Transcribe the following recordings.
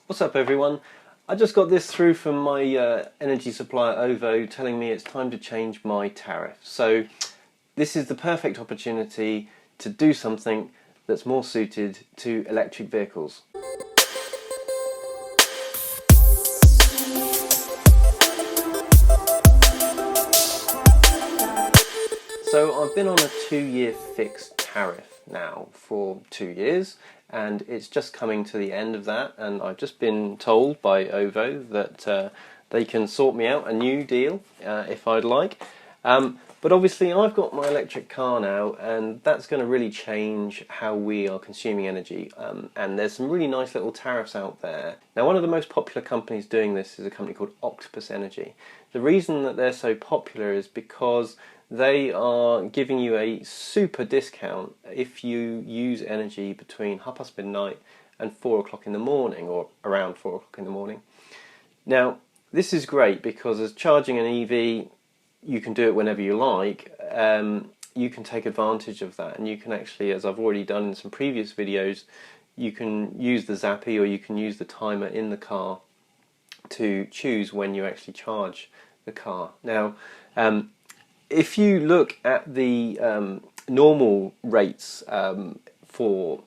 What's up everyone? I just got this through from my energy supplier OVO telling me it's time to change my tariff. So this is the perfect opportunity to do something that's more suited to electric vehicles. So I've been on a 2-year fixed tariff now for 2 years, and it's just coming to the end of that, and I've just been told by OVO that they can sort me out a new deal if I'd like. But obviously I've got my electric car now, and that's going to really change how we are consuming energy, and there's some really nice little tariffs out there. Now, one of the most popular companies doing this is a company called Octopus Energy. The reason that they're so popular is because they are giving you a super discount if you use energy between midnight and 4 o'clock in the morning, or around 4 o'clock in the morning. Now, this is great because as charging an EV, you can do it whenever you like. You can take advantage of that, and you can actually, as I've already done in some previous videos, you can use the Zappy or you can use the timer in the car to choose when you actually charge the car. Now, if you look at the normal rates for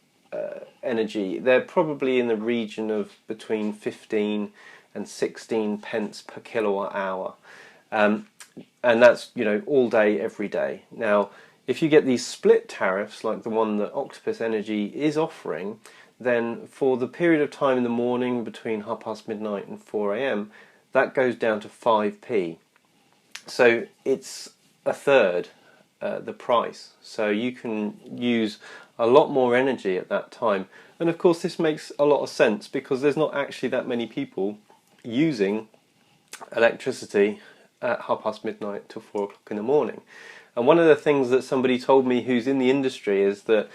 energy, they're probably in the region of between 15 and 16 pence per kilowatt hour, and that's, you know, all day, every day. Now, if you get these split tariffs like the one that Octopus Energy is offering, then for the period of time in the morning between midnight and 4 AM, that goes down to 5p. So it's a third the price, so you can use a lot more energy at that time. And of course this makes a lot of sense because there's not actually that many people using electricity at midnight till 4 o'clock in the morning. And one of the things that somebody told me who's in the industry is that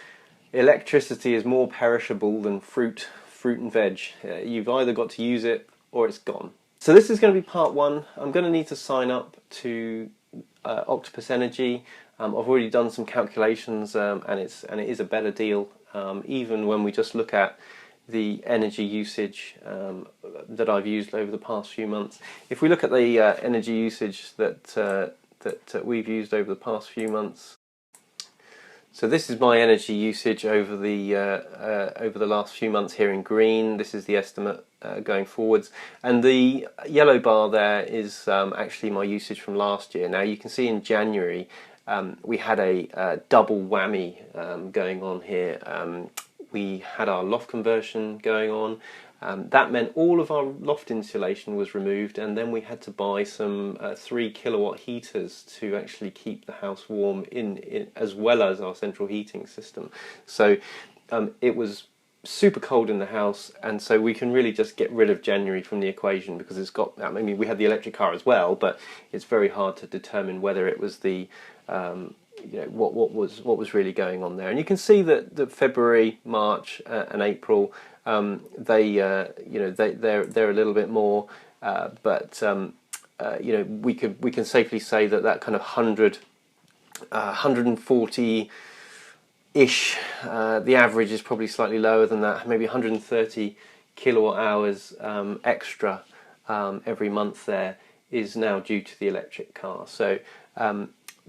electricity is more perishable than fruit and veg. You've either got to use it or it's gone. So this is going to be part one. I'm going to need to sign up to Octopus Energy. I've already done some calculations, and it is a better deal, even when we just look at the energy usage that I've used over the past few months. If we look at the energy usage that we've used over the past few months, so this is my energy usage over the last few months here in green. This is the estimate going forwards, and the yellow bar there is actually my usage from last year. Now you can see in January we had a double whammy going on here. We had our loft conversion going on. That meant all of our loft insulation was removed, and then we had to buy some 3 kilowatt heaters to actually keep the house warm in as well as our central heating system. So it was super cold in the house, and so we can really just get rid of January from the equation because it's got, I mean, we had the electric car as well, but it's very hard to determine whether it was the you know, what was really going on there. And you can see that February, March and April, they're a little bit more, but you know, we can safely say that kind of 140 ish, the average is probably slightly lower than that, maybe 130 kilowatt hours extra every month there is now due to the electric car. So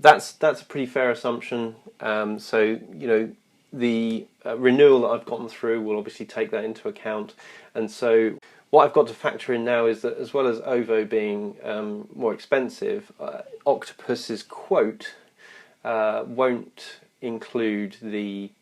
that's a pretty fair assumption. So, you know, the renewal that I've gotten through will obviously take that into account, and so what I've got to factor in now is that as well as OVO being more expensive, Octopus's quote won't include the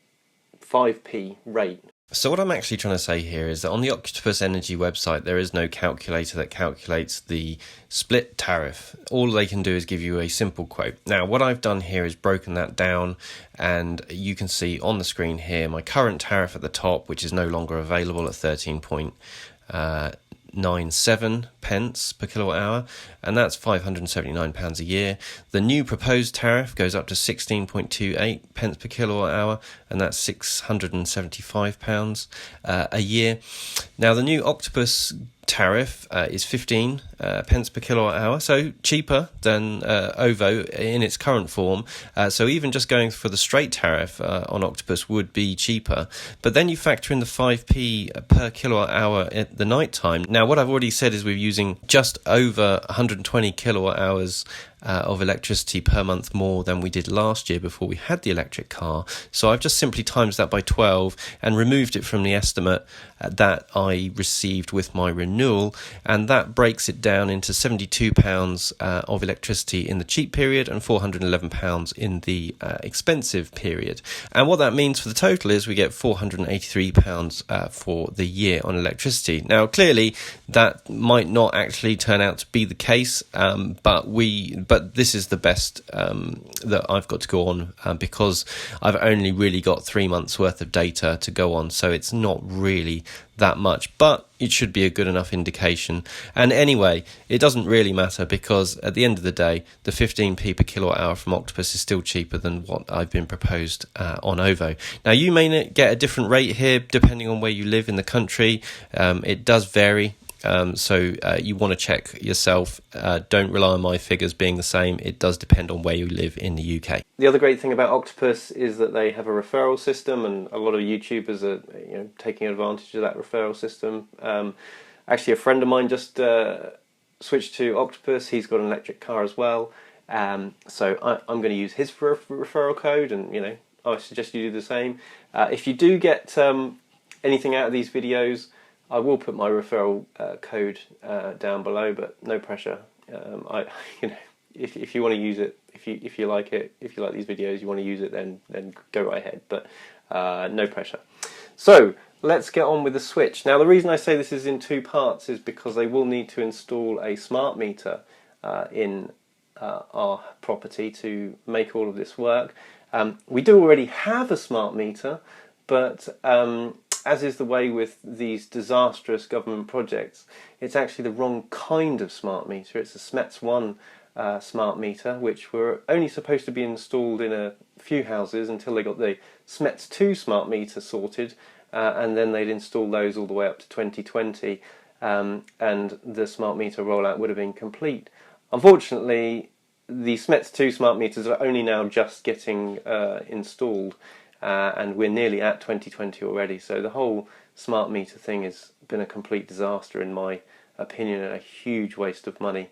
5p rate. So what I'm actually trying to say here is that on the Octopus Energy website there is no calculator that calculates the split tariff. All they can do is give you a simple quote. Now what I've done here is broken that down, and you can see on the screen here my current tariff at the top, which is no longer available at 13.97 pence per kilowatt hour, and that's £579 a year. The new proposed tariff goes up to 16.28 pence per kilowatt hour, and that's £675 a year. Now the new Octopus tariff is 15 pence per kilowatt hour, so cheaper than OVO in its current form. So even just going for the straight tariff on Octopus would be cheaper. But then you factor in the 5p per kilowatt hour at the night time. Now, what I've already said is we're using just over 120 kilowatt hours of electricity per month more than we did last year before we had the electric car. So I've just simply times that by 12 and removed it from the estimate that I received with my renewal, and that breaks it down into £72 of electricity in the cheap period and £411 in the expensive period. And what that means for the total is we get £483 for the year on electricity. Now, clearly, that might not actually turn out to be the case, but this is the best that I've got to go on because I've only really got 3 months worth of data to go on, so it's not really that much, but it should be a good enough indication. And anyway, it doesn't really matter because at the end of the day, the 15p per kilowatt hour from Octopus is still cheaper than what I've been proposed on OVO. Now, you may get a different rate here depending on where you live in the country. It does vary. So you want to check yourself. Don't rely on my figures being the same. It does depend on where you live in the UK. The other great thing about Octopus is that they have a referral system, and a lot of YouTubers are taking advantage of that referral system. Actually, a friend of mine just switched to Octopus. He's got an electric car as well. So I'm going to use his referral code, and I suggest you do the same. If you do get anything out of these videos, I will put my referral code down below, but no pressure. If you want to use it, if you like it, if you like these videos, you want to use it, then go right ahead. But no pressure. So let's get on with the switch. Now, the reason I say this is in two parts is because they will need to install a smart meter in our property to make all of this work. We do already have a smart meter, but as is the way with these disastrous government projects, it's actually the wrong kind of smart meter. It's a SMETS 1 smart meter, which were only supposed to be installed in a few houses until they got the SMETS 2 smart meter sorted, and then they'd install those all the way up to 2020, and the smart meter rollout would have been complete. Unfortunately, the SMETS 2 smart meters are only now just getting installed, and we're nearly at 2020 already, so the whole smart meter thing has been a complete disaster in my opinion, and a huge waste of money,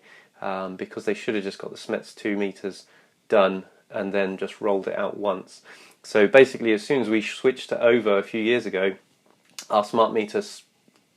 because they should have just got the SMETS 2 meters done and then just rolled it out once. So basically, as soon as we switched to OVO a few years ago, our smart meter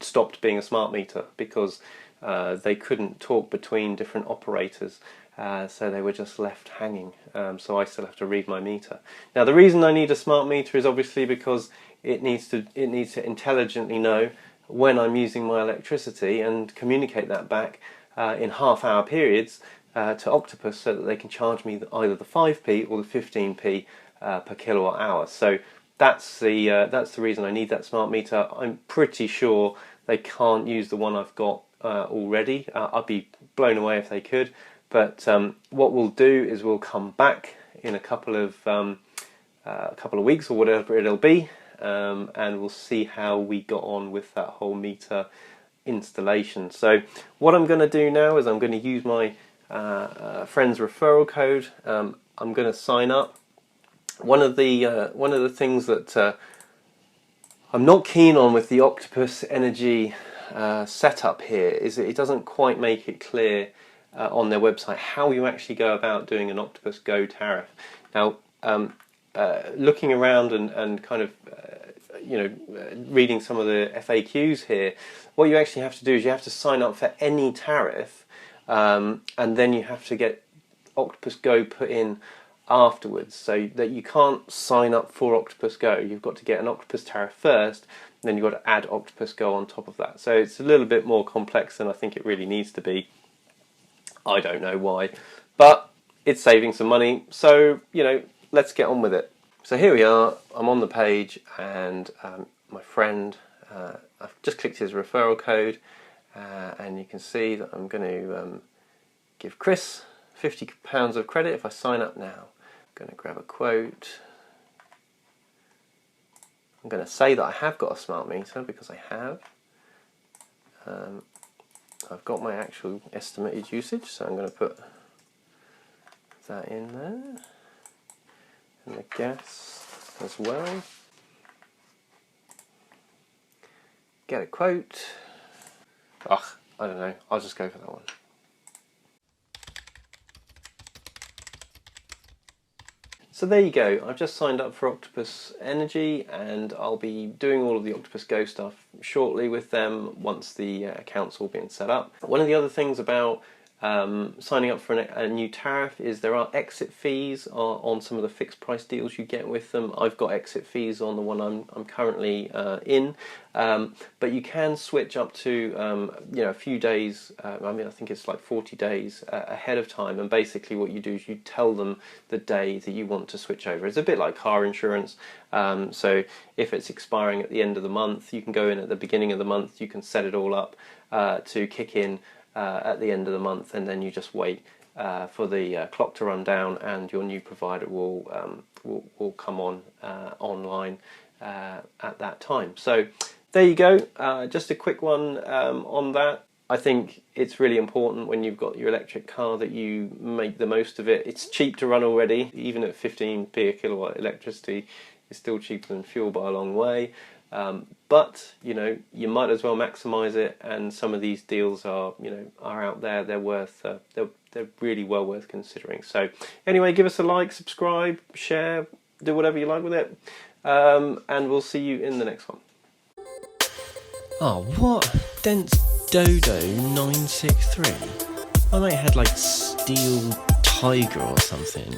stopped being a smart meter because they couldn't talk between different operators. So they were just left hanging, so I still have to read my meter. Now, the reason I need a smart meter is obviously because it needs to intelligently know when I'm using my electricity and communicate that back in half-hour periods to Octopus, so that they can charge me either the 5p or the 15p per kilowatt hour. So that's the reason I need that smart meter. I'm pretty sure they can't use the one I've got already. I'd be blown away if they could. But what we'll do is we'll come back in a couple of weeks or whatever it'll be, and we'll see how we got on with that whole meter installation. So what I'm going to do now is I'm going to use my friend's referral code. I'm going to sign up. One of the things that I'm not keen on with the Octopus Energy setup here is that it doesn't quite make it clear on their website how you actually go about doing an Octopus Go tariff. Now, looking around and kind of reading some of the FAQs here, what you actually have to do is you have to sign up for any tariff, and then you have to get Octopus Go put in afterwards, so that you can't sign up for Octopus Go. You've got to get an Octopus tariff first, and then you've got to add Octopus Go on top of that. So it's a little bit more complex than I think it really needs to be. I don't know why, but it's saving some money, so let's get on with it. So here we are, I'm on the page, and my friend, I've just clicked his referral code, and you can see that I'm going to give Chris £50 of credit if I sign up now. I'm going to grab a quote. I'm going to say that I have got a smart meter because I have. So I've got my actual estimated usage, so I'm going to put that in there, and the gas as well. Get a quote. Ugh, I don't know, I'll just go for that one. So there you go, I've just signed up for Octopus Energy, and I'll be doing all of the Octopus Go stuff shortly with them once the account's all been set up. One of the other things about signing up for a new tariff is there are exit fees on some of the fixed price deals you get with them. I've got exit fees on the one I'm currently in, but you can switch up to a few days. I think it's like 40 days ahead of time, and basically what you do is you tell them the day that you want to switch over. It's a bit like car insurance. So if it's expiring at the end of the month, you can go in at the beginning of the month. You can set it all up to kick in at the end of the month, and then you just wait for the clock to run down, and your new provider will come on online at that time. So there you go, just a quick one on that. I think it's really important when you've got your electric car that you make the most of it. It's cheap to run already, even at 15p a kilowatt. Electricity is still cheaper than fuel by a long way. But you might as well maximize it, and some of these deals are out there. They're worth they're really well worth considering. So anyway, give us a like, subscribe, share, do whatever you like with it, and we'll see you in the next one. Oh, what? DENSE DODO 963? My mate had like Steel Tiger or something.